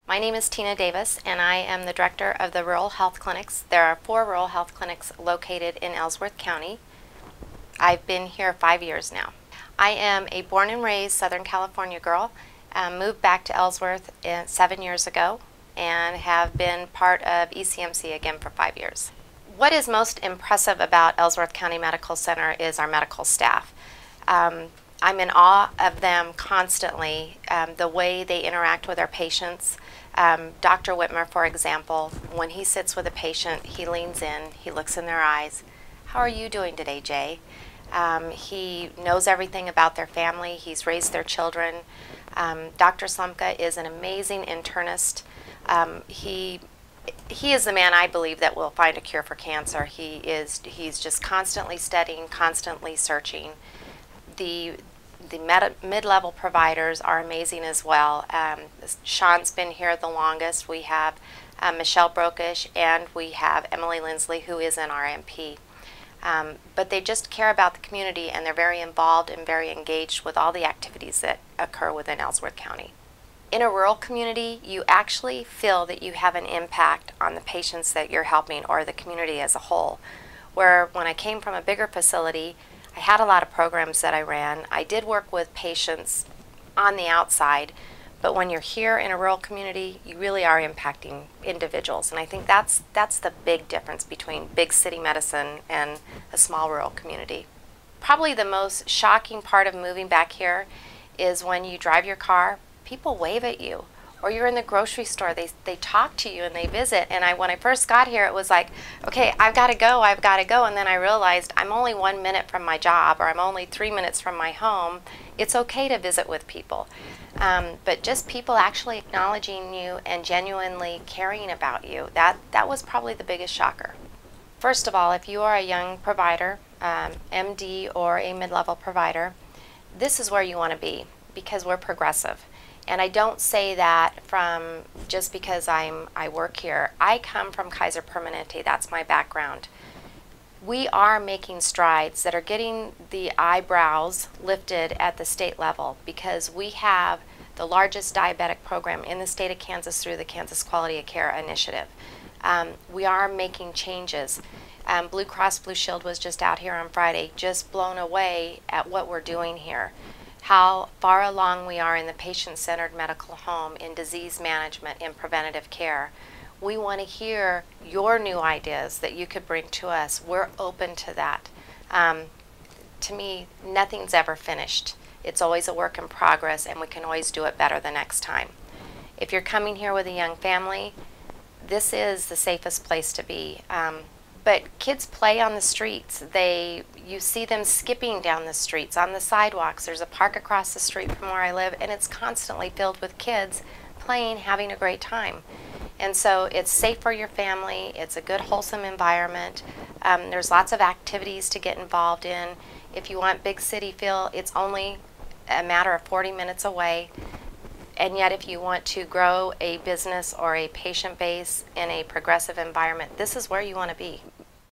My name is Tina Davis, and I am the director of the Rural Health Clinics. There are 4 rural health clinics located in Ellsworth County. I've been here 5 years now. I am a born and raised Southern California girl, moved back to Ellsworth 7 years ago, and have been part of ECMC again for 5 years. What is most impressive about Ellsworth County Medical Center is our medical staff. I'm in awe of them constantly, the way they interact with our patients. Dr. Whitmer, for example, when he sits with a patient, he leans in, he looks in their eyes. How are you doing today, Jay? He knows everything about their family. He's raised their children. Dr. Slumka is an amazing internist. He is the man, I believe, that will find a cure for cancer. He's just constantly studying, constantly searching. The mid-level providers are amazing as well. Sean's been here the longest. We have Michelle Brokish, and we have Emily Lindsley, who is an RMP. But they just care about the community, and they're very involved and very engaged with all the activities that occur within Ellsworth County. In a rural community, you actually feel that you have an impact on the patients that you're helping or the community as a whole. Where when I came from a bigger facility, I had a lot of programs that I ran. I did work with patients on the outside, but when you're here in a rural community, you really are impacting individuals. And I think that's the big difference between big city medicine and a small rural community. Probably the most shocking part of moving back here is when you drive your car, people wave at you. Or you're in the grocery store, they talk to you and they visit. And when I first got here, it was like, okay, I've got to go. And then I realized I'm only 1 minute from my job, or I'm only 3 minutes from my home. It's okay to visit with people. But just people actually acknowledging you and genuinely caring about you, that was probably the biggest shocker. First of all, if you are a young provider, MD or a mid-level provider, this is where you want to be, because we're progressive. And I don't say that from just because I work here. I come from Kaiser Permanente. That's my background. We are making strides that are getting the eyebrows lifted at the state level, because we have the largest diabetic program in the state of Kansas through the Kansas Quality of Care Initiative. We are making changes. Blue Cross Blue Shield was just out here on Friday, just blown away at what we're doing here. How far along we are in the patient-centered medical home, in disease management, in preventative care. We want to hear your new ideas that you could bring to us. We're open to that. To me, nothing's ever finished. It's always a work in progress, and we can always do it better the next time. If you're coming here with a young family, this is the safest place to be. But kids play on the streets. You see them skipping down the streets, on the sidewalks. There's a park across the street from where I live, and it's constantly filled with kids playing, having a great time. And so it's safe for your family. It's a good, wholesome environment. There's lots of activities to get involved in. If you want big city feel, it's only a matter of 40 minutes away. And yet, if you want to grow a business or a patient base in a progressive environment, this is where you want to be.